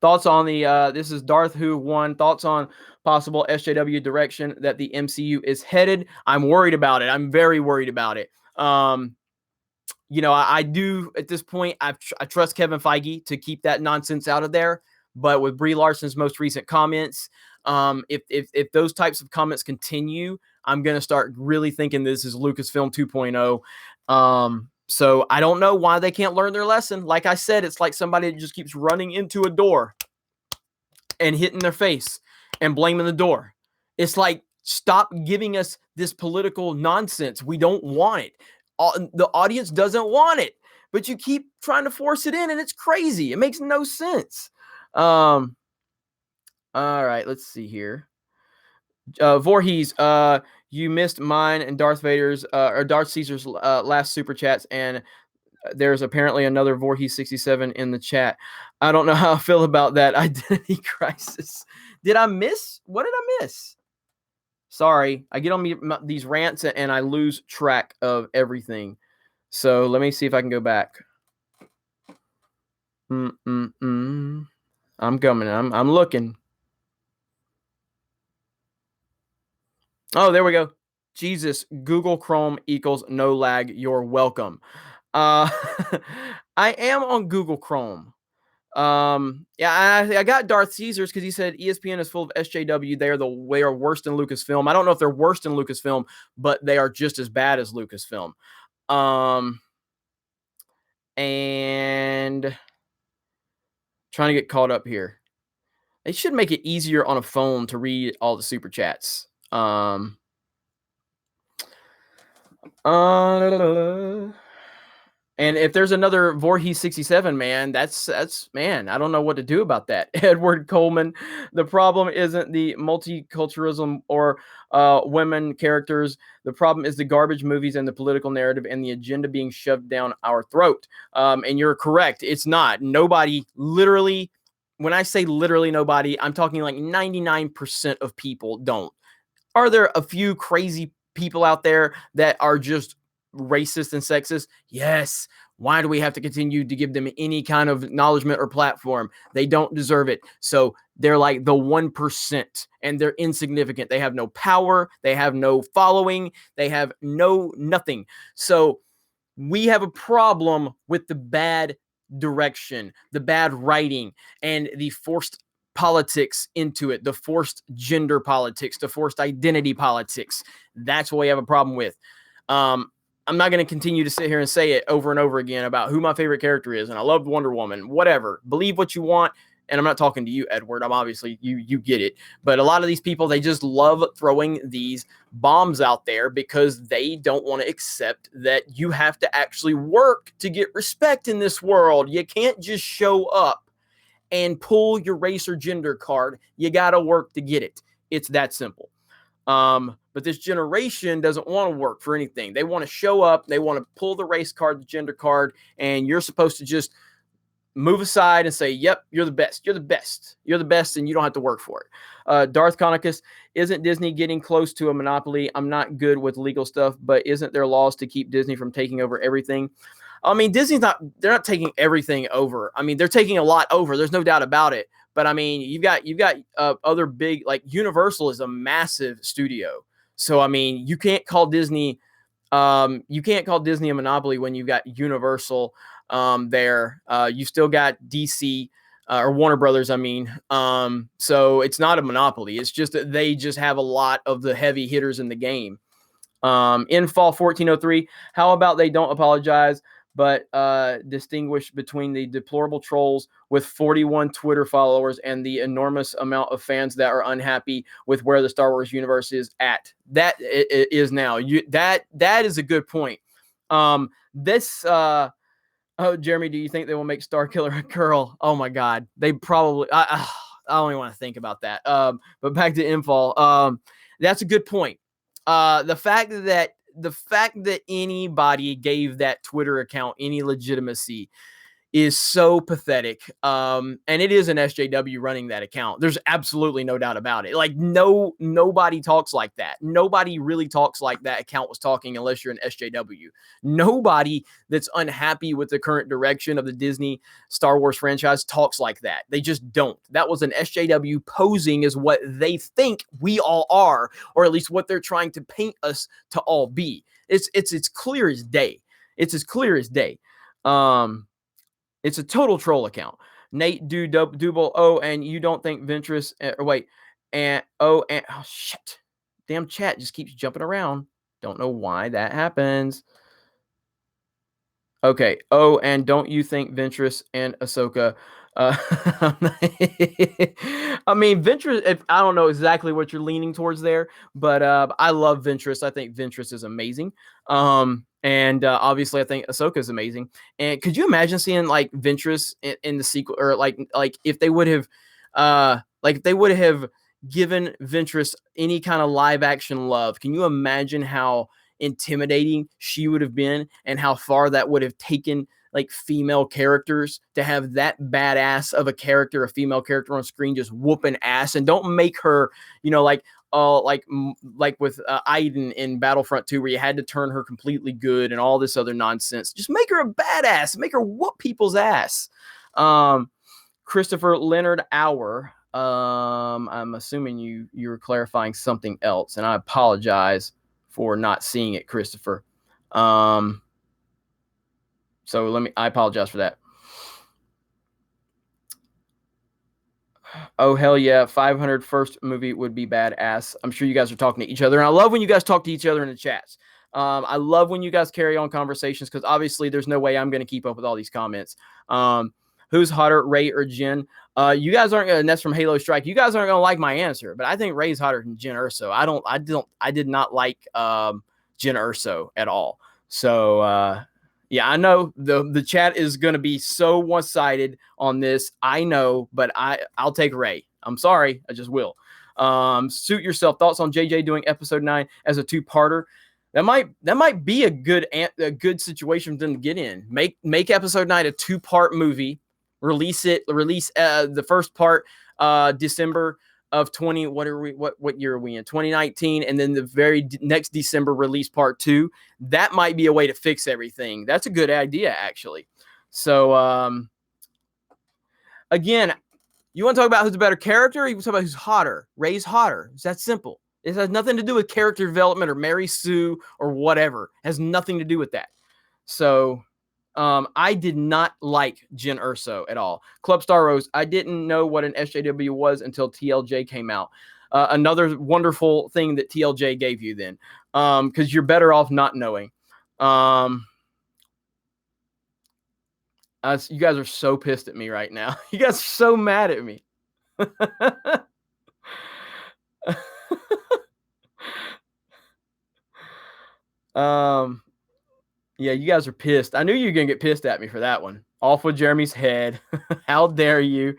Thoughts on the this is Darth Who 1. Thoughts on possible SJW direction that the MCU is headed? I'm worried about it. I'm very worried about it. I do at this point. I trust Kevin Feige to keep that nonsense out of there. But with Brie Larson's most recent comments, if those types of comments continue, I'm gonna start really thinking this is Lucasfilm 2.0. So I don't know why they can't learn their lesson. Like I said, it's like somebody that just keeps running into a door and hitting their face and blaming the door. It's like, stop giving us this political nonsense. We don't want it. The audience doesn't want it, but you keep trying to force it in, and it's crazy. It makes no sense. All right, let's see here. Voorhees, you missed mine and Darth Vader's or Darth Caesar's last super chats, and there's apparently another Voorhees 67 in the chat. I don't know how I feel about that identity crisis. Did I miss? What did I miss? Sorry, I get on these rants and I lose track of everything. So let me see if I can go back. I'm coming. I'm looking. Oh, there we go. Jesus, Google Chrome equals no lag. You're welcome. I am on Google Chrome. I got Darth Caesar's because he said ESPN is full of SJW. They are worse than Lucasfilm. I don't know if they're worse than Lucasfilm, but they are just as bad as Lucasfilm. And trying to get caught up here. They should make it easier on a phone to read all the super chats. And if there's another Voorhees 67, man, that's man, I don't know what to do about that. Edward Coleman, the problem isn't the multiculturalism or women characters. The problem is the garbage movies and the political narrative and the agenda being shoved down our throat. And you're correct. It's not. Nobody, literally, when I say literally nobody, I'm talking like 99% of people don't. Are there a few crazy people out there that are just racist and sexist? Yes. Why do we have to continue to give them any kind of acknowledgement or platform? They don't deserve it. So they're like the 1%, and they're insignificant. They have no power. They have no following. They have nothing. So We have a problem with the bad direction, the bad writing, and the forced politics into it, the forced gender politics, the forced identity politics. That's what we have a problem with. I'm not going to continue to sit here and say it over and over again about who my favorite character is, and I loved Wonder Woman. Whatever, believe what you want. And I'm not talking to you, Edward. I'm obviously you get it. But a lot of these people, they just love throwing these bombs out there because they don't want to accept that you have to actually work to get respect in this world. You can't just show up and pull your race or gender card. You got to work to get it. It's that simple. But this generation doesn't want to work for anything. They want to show up, they want to pull the race card, the gender card, and you're supposed to just move aside and say, yep, you're the best. You're the best. You're the best, and you don't have to work for it. Darth Conicus, isn't Disney getting close to a monopoly? I'm not good with legal stuff, but isn't there laws to keep Disney from taking over everything? I mean, they're not taking everything over. I mean, they're taking a lot over. There's no doubt about it. But I mean, you've got other big, like Universal is a massive studio. So I mean, you can't call Disney a monopoly when you've got Universal there. You still got DC or Warner Brothers, I mean. So it's not a monopoly. It's just that they just have a lot of the heavy hitters in the game. In fall 1403, how about they don't apologize, but distinguish between the deplorable trolls with 41 Twitter followers and the enormous amount of fans that are unhappy with where the Star Wars universe is at. That it is now. That is a good point. Jeremy, do you think they will make Starkiller a girl? Oh my God, they probably. I don't even want to think about that. But back to Infall. That's a good point. The fact that anybody gave that Twitter account any legitimacy is so pathetic. And it is an SJW running that account. There's absolutely no doubt about it. Like nobody talks like that. Nobody really talks like that account was talking unless you're an SJW. Nobody that's unhappy with the current direction of the Disney Star Wars franchise talks like that. They just don't. That was an SJW posing as what they think we all are, or at least what they're trying to paint us to all be. It's clear as day. It's as clear as day. It's a total troll account. Nate Double and you don't think Ventress oh shit. Damn chat just keeps jumping around. Don't know why that happens. Okay. Oh, and don't you think Ventress and Ahsoka I mean, Ventress, I don't know exactly what you're leaning towards there, but I love Ventress. I think Ventress is amazing. And obviously, I think Ahsoka is amazing. And could you imagine seeing like Ventress in the sequel, or like if they would have, given Ventress any kind of live action love? Can you imagine how intimidating she would have been, and how far that would have taken like female characters to have that badass of a character, a female character on screen just whooping ass? And don't make her, like with Iden in Battlefront 2, where you had to turn her completely good and all this other nonsense. Just make her a badass, make her whoop people's ass. Christopher Leonard Auer, I'm assuming you're clarifying something else, and I apologize for not seeing it, Christopher. So I apologize for that. Oh, hell yeah. 500 first movie would be badass. I'm sure you guys are talking to each other. And I love when you guys talk to each other in the chats. I love when you guys carry on conversations, because obviously there's no way I'm going to keep up with all these comments. Who's hotter, Rey or Jyn? You guys aren't going to, and that's from Halo Strike. You guys aren't going to like my answer, but I think Rey's hotter than Jyn Erso. I did not like Jyn Erso at all. So, yeah, I know the chat is going to be so one-sided on this. I know, but I'll take Rey. I'm sorry. I just will. Suit yourself. Thoughts on JJ doing episode 9 as a two-parter? That might be a good situation for them to get in. Make episode 9 a two-part movie. Release the first part December of 20. What year are we in? 2019, and then the very next December release part 2. That might be a way to fix everything. That's a good idea, actually. So again, you want to talk about who's a better character, or you want to talk about who's hotter? Rey's hotter. It's that simple. It has nothing to do with character development or Mary Sue or whatever. It has nothing to do with that. So I did not like Jyn Erso at all. Club Star Rose, I didn't know what an SJW was until TLJ came out. Another wonderful thing that TLJ gave you then, because you're better off not knowing. You guys are so pissed at me right now. You guys are so mad at me. Yeah, you guys are pissed. I knew you were gonna get pissed at me for that one. Off with Jeremy's head. How dare you?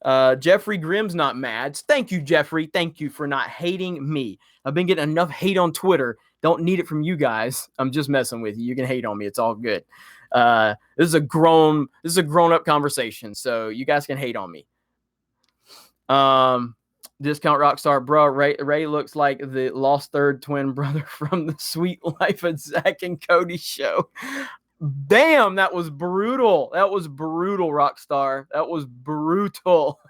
Jeffrey Grimm's not mad. Thank you, Jeffrey. Thank you for not hating me. I've been getting enough hate on Twitter. Don't need it from you guys. I'm just messing with you. You can hate on me. It's all good. This is a grown up conversation, so you guys can hate on me. Discount Rockstar, bro. Ray looks like the lost third twin brother from the Sweet Life of Zach and Cody show. Damn, that was brutal. That was brutal, Rockstar. That was brutal.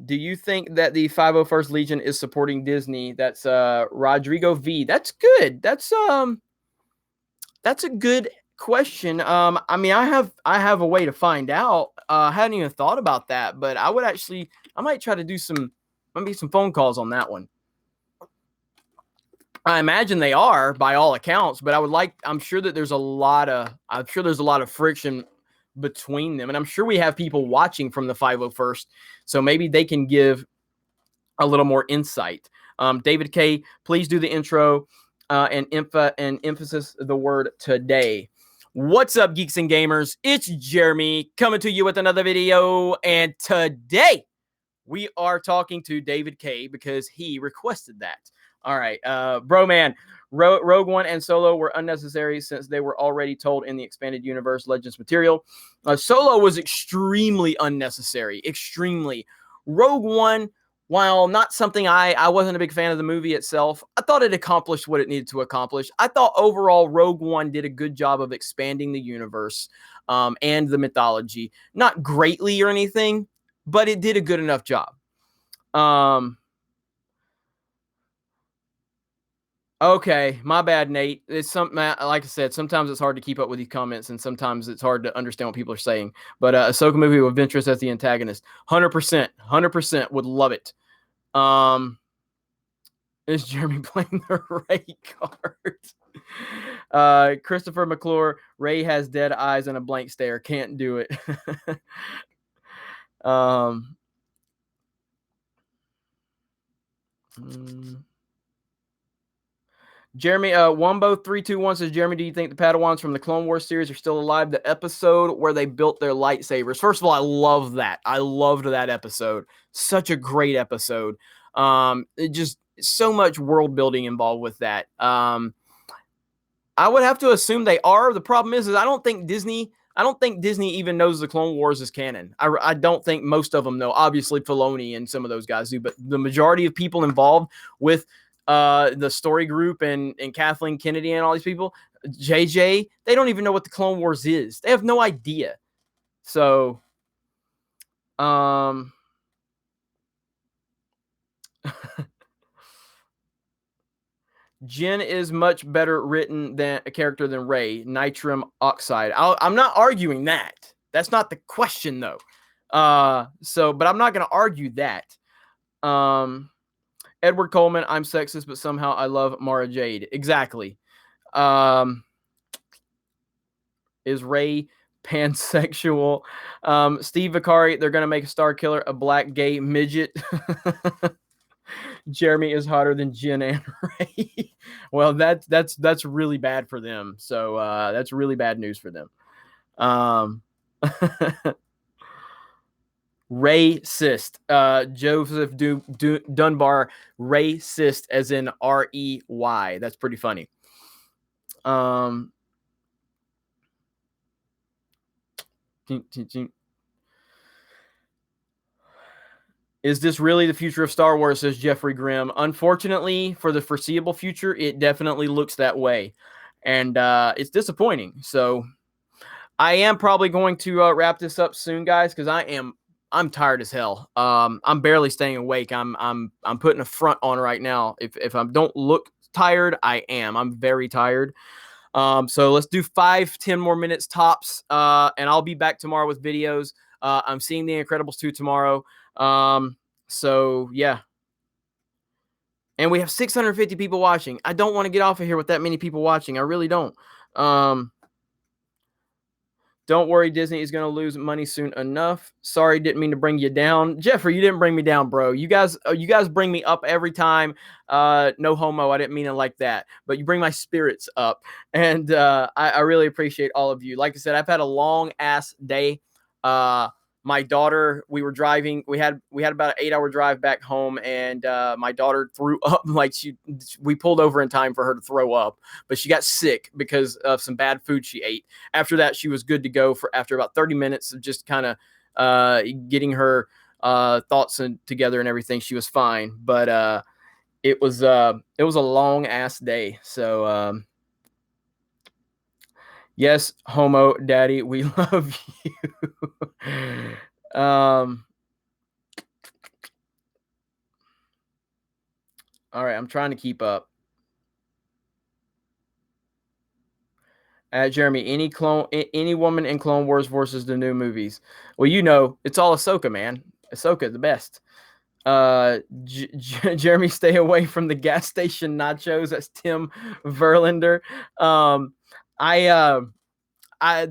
Do you think that the 501st Legion is supporting Disney? That's Rodrigo V. That's good. That's a good question. I mean, I have a way to find out. I hadn't even thought about that, but I might try to do some phone calls on that one. I imagine they are by all accounts, but I'm sure that there's a lot of friction between them. And I'm sure we have people watching from the 501st, so maybe they can give a little more insight. David K, please do the intro and emphasis the word today. What's up, geeks and gamers? It's Jeremy coming to you with another video, and today we are talking to David K because he requested that. All right, bro, man, Rogue One and Solo were unnecessary since they were already told in the expanded universe Legends material. Solo was extremely unnecessary, extremely. Rogue One, while not something I wasn't a big fan of the movie itself, I thought it accomplished what it needed to accomplish. I thought overall Rogue One did a good job of expanding the universe and the mythology. Not greatly or anything, but it did a good enough job. Okay, my bad, Nate. It's like I said, sometimes it's hard to keep up with these comments, and sometimes it's hard to understand what people are saying. But Ahsoka movie with Ventress as the antagonist, 100% would love it. Is Jeremy playing the Ray card? Christopher McClure, Ray has dead eyes and a blank stare. Can't do it. Jeremy, Wombo321 says, Jeremy, do you think the Padawans from the Clone Wars series are still alive? The episode where they built their lightsabers. First of all, I love that. I loved that episode. Such a great episode. It just so much world building involved with that. I would have to assume they are. The problem is I don't think Disney even knows the Clone Wars is canon. I don't think most of them know. Obviously, Filoni and some of those guys do, but the majority of people involved with the story group and Kathleen Kennedy and all these people, JJ, they don't even know what the Clone Wars is. They have no idea. So, Jyn is much better written than a character than Rey. Nitrium oxide. I'm not arguing that. That's not the question, though. But I'm not going to argue that. Edward Coleman, I'm sexist, but somehow I love Mara Jade. Exactly. Is Rey pansexual? Steve Vicari, they're going to make a Star Killer a black gay midget. Jeremy is hotter than Jyn and Rey. Well, that's really bad for them. So that's really bad news for them. Racist. Joseph Dunbar, racist as in R-E-Y. That's pretty funny. Is this really the future of Star Wars, says Jeffrey Grimm? Unfortunately, for the foreseeable future, it definitely looks that way. And it's disappointing. So I am probably going to wrap this up soon, guys, because I am I'm tired as hell. I'm barely staying awake. I'm putting a front on right now. If I don't look tired, I am. I'm very tired. So let's do 5-10 more minutes tops. And I'll be back tomorrow with videos. I'm seeing The Incredibles 2 tomorrow. So yeah. And we have 650 people watching. I don't want to get off of here with that many people watching. I really don't. Um, Don't worry, Disney is going to lose money soon enough. Sorry, didn't mean to bring you down. Jeffrey, you didn't bring me down, bro. You guys bring me up every time. No homo. I didn't mean it like that. But you bring my spirits up. And I really appreciate all of you. Like I said, I've had a long ass day. My daughter, we were driving. We had about an 8-hour drive back home, and my daughter threw up. Like we pulled over in time for her to throw up, but she got sick because of some bad food she ate. After that, she was good to go for after about 30 minutes of just kind of getting her thoughts together and everything. She was fine, but it was a long ass day. So yes, homo daddy, we love you. All right, I'm trying to keep up. Jeremy, any woman in Clone Wars versus the new movies? Well, it's all Ahsoka, man. Ahsoka, the best. Jeremy, stay away from the gas station nachos. That's Tim Verlander. I I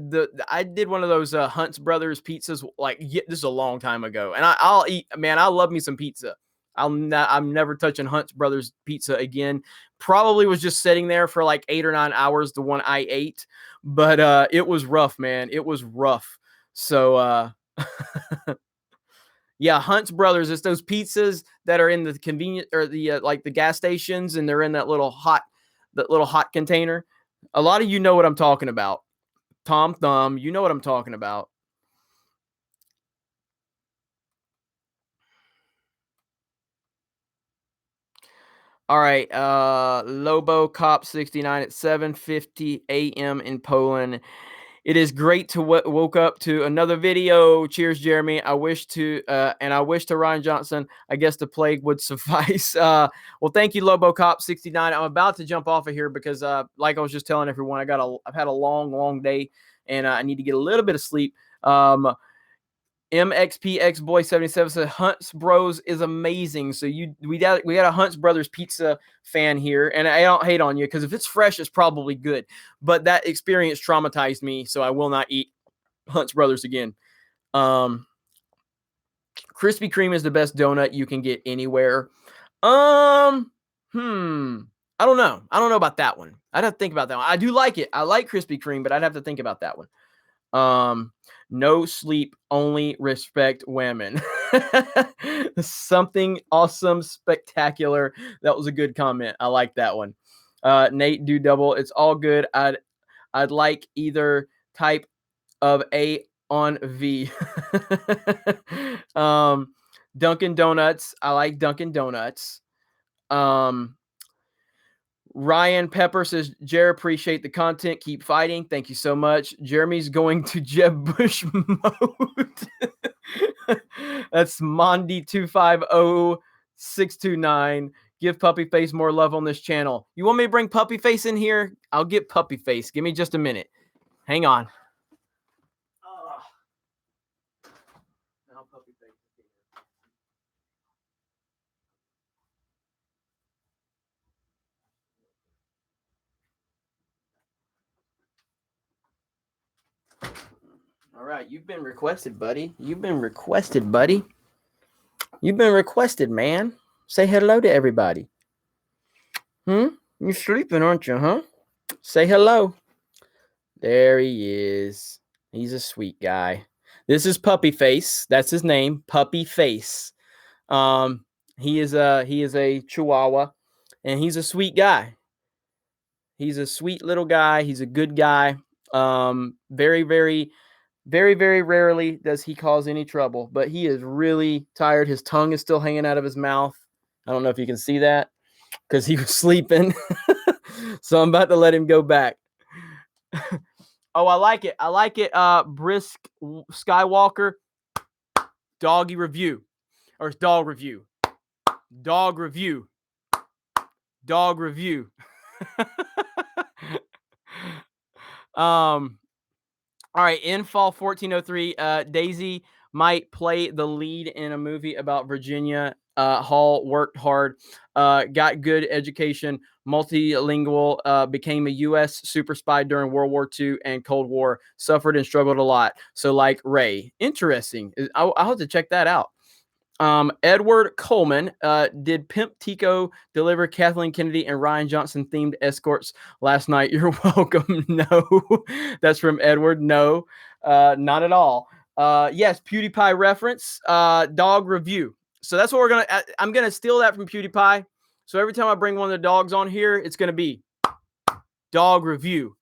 did one of those Hunt's Brothers pizzas. Like this is a long time ago, and I'll eat. Man, I love me some pizza. I'm never touching Hunt's Brothers pizza again. Probably was just sitting there for like 8 or 9 hours. The one I ate, but it was rough, man. It was rough. So yeah, Hunt's Brothers. It's those pizzas that are in the convenient or the like the gas stations, and they're in that little hot container. A lot of you know what I'm talking about. Tom Thumb, you know what I'm talking about. All right, Lobo Cop 69 at 7:50 a.m. in Poland. It is great to woke up to another video. Cheers, Jeremy. I wish to Ryan Johnson. I guess the plague would suffice. Well, thank you, Lobo Cop 69. I'm about to jump off of here because, like I was just telling everyone, I've had a long day, and I need to get a little bit of sleep. MXPX Boy 77 said Hunt's Bros is amazing. So we got a Hunt's Brothers pizza fan here, and I don't hate on you because if it's fresh, it's probably good. But that experience traumatized me, so I will not eat Hunt's Brothers again. Krispy Kreme is the best donut you can get anywhere. I don't know. I don't know about that one. I'd have to think about that one. I do like it. I like Krispy Kreme, but I'd have to think about that one. No sleep, only respect women. Something awesome, spectacular. That was a good comment. I like that one. Nate, do double. It's all good. I'd like either type of A on V. Dunkin' Donuts. I like Dunkin' Donuts. Ryan Pepper says, Jer, appreciate the content. Keep fighting. Thank you so much. Jeremy's going to Jeb Bush mode. That's Mondi250629. Give Puppy Face more love on this channel. You want me to bring Puppy Face in here? I'll get Puppy Face. Give me just a minute. Hang on. Now Puppy Face is here. All right, you've been requested, buddy. You've been requested, buddy. You've been requested, man. Say hello to everybody. You're sleeping, aren't you, huh? Say hello. There he is. He's a sweet guy. This is Puppy Face. That's his name, Puppy Face. He is a Chihuahua, and he's a sweet guy. He's a sweet little guy. He's a good guy. Very, very, very, very rarely does he cause any trouble, but he is really tired. His tongue is still hanging out of his mouth. I don't know if you can see that because he was sleeping. So I'm about to let him go back. Oh, I like it. I like it. Brisk Skywalker. Doggy review. Or it's dog review. Dog review. Dog review. um all right, in fall 1403, Daisy might play the lead in a movie about Virginia. Hall worked hard, got good education, multilingual, became a U.S. super spy during World War II and Cold War, suffered and struggled a lot. So, like Ray, interesting. I'll have to check that out. Edward Coleman did Pimp Tico deliver Kathleen Kennedy and Ryan Johnson themed escorts last night? You're welcome. No, that's from Edward. No, not at all. Yes, PewDiePie reference. Dog review. So that's what we're gonna. I'm gonna steal that from PewDiePie. So every time I bring one of the dogs on here, it's gonna be dog review.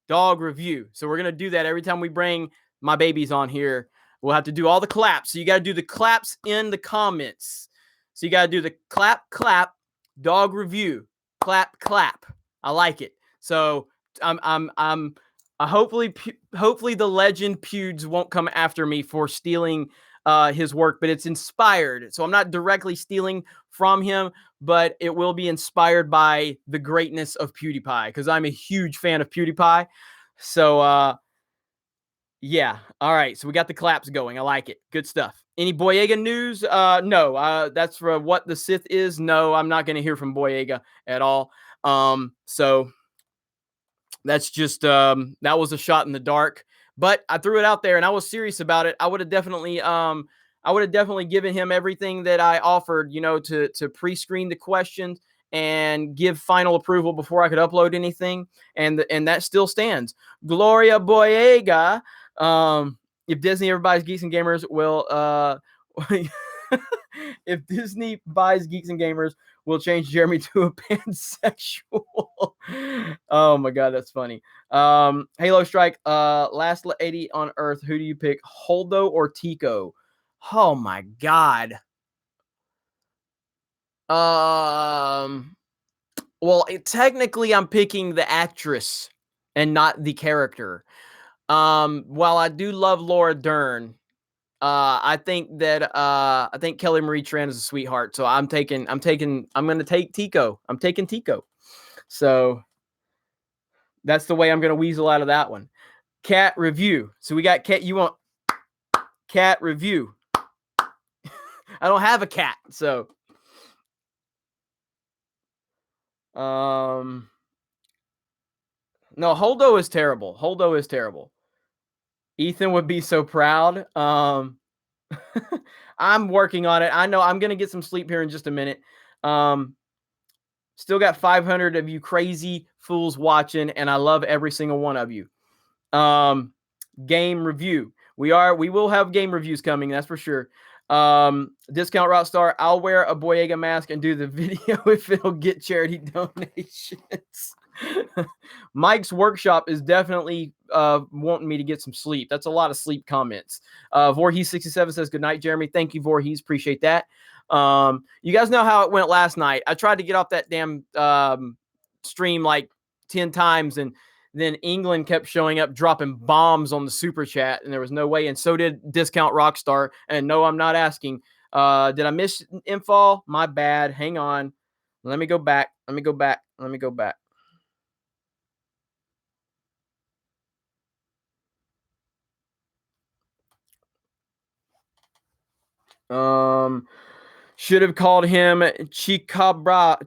Dog review. So we're gonna do that every time we bring my babies on here. We'll have to do all the claps. So you got to do the claps in the comments. So you got to do the clap, clap, dog review, clap, clap. I like it. So I'm hopefully the legend Pewds won't come after me for stealing his work, but it's inspired. So I'm not directly stealing from him, but it will be inspired by the greatness of PewDiePie because I'm a huge fan of PewDiePie. So yeah. All right. So we got the claps going. I like it. Good stuff. Any Boyega news? No. That's for what the Sith is. No, I'm not going to hear from Boyega at all. So that's just that was a shot in the dark. But I threw it out there and I was serious about it. I would have definitely given him everything that I offered, to pre-screen the questions and give final approval before I could upload anything. And that still stands. Gloria Boyega. If Disney ever buys Geeks and Gamers, if Disney buys Geeks and Gamers, we'll change Jeremy to a pansexual. Oh my god, that's funny. Halo Strike, last lady on Earth. Who do you pick, Holdo or Tico? Oh my god. Well, technically, I'm picking the actress and not the character. While I do love Laura Dern, I think Kelly Marie Tran is a sweetheart. So I'm gonna take Tico. I'm taking Tico. So that's the way I'm gonna weasel out of that one. Cat review. So we got cat. You want cat review? I don't have a cat, so no. Holdo is terrible. Holdo is terrible. Ethan would be so proud. I'm working on it. I know I'm going to get some sleep here in just a minute. Still got 500 of you crazy fools watching, and I love every single one of you. Game review. We will have game reviews coming, that's for sure. Discount Rockstar, I'll wear a Boyega mask and do the video if it'll get charity donations. Mike's workshop is definitely wanting me to get some sleep. That's a lot of sleep comments. Voorhees67 says, good night, Jeremy. Thank you, Voorhees. Appreciate that. You guys know how it went last night. I tried to get off that damn stream like 10 times, and then England kept showing up, dropping bombs on the super chat, and there was no way. And so did Discount Rockstar. And no, I'm not asking. Did I miss info? My bad. Hang on. Let me go back. Should have called him Chicabra.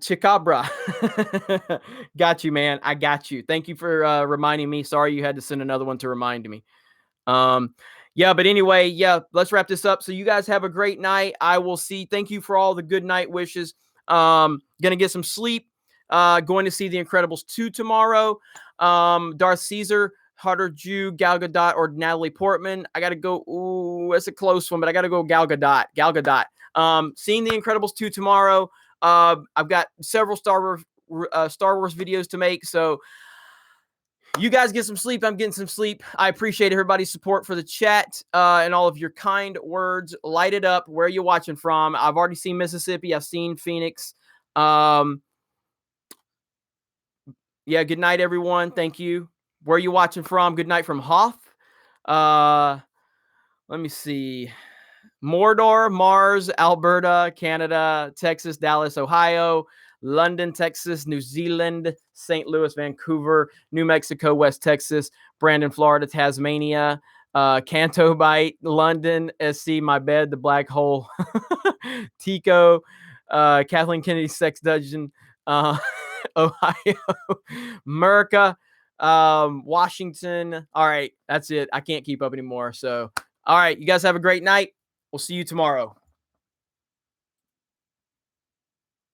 Got you, man. I got you. Thank you for reminding me. Sorry you had to send another one to remind me. Yeah, but anyway, let's wrap this up. So you guys have a great night. I will see. Thank you for all the good night wishes. Gonna get some sleep. Going to see The Incredibles 2 tomorrow. Darth Caesar, Harder Jew, Gal Gadot, or Natalie Portman. I gotta go. Ooh, it's a close one, but I gotta go Gal Gadot. Seeing The Incredibles 2 tomorrow. I've got several Star Wars videos to make, so you guys get some sleep. I'm getting some sleep. I appreciate everybody's support for the chat and all of your kind words. Light it up. Where are you watching from? I've already seen Mississippi. I've seen Phoenix. Yeah, good night, everyone. Thank you. Where are you watching from? Good night from Hoth. Let me see. Mordor, Mars, Alberta, Canada, Texas, Dallas, Ohio, London, Texas, New Zealand, St. Louis, Vancouver, New Mexico, West Texas, Brandon, Florida, Tasmania, Canto Bite, London, SC, My Bed, The Black Hole, Tico, Kathleen Kennedy, Sex Dungeon, Ohio, America, Washington. All right, that's it. I can't keep up anymore. So, all right, you guys have a great night. We'll see you tomorrow.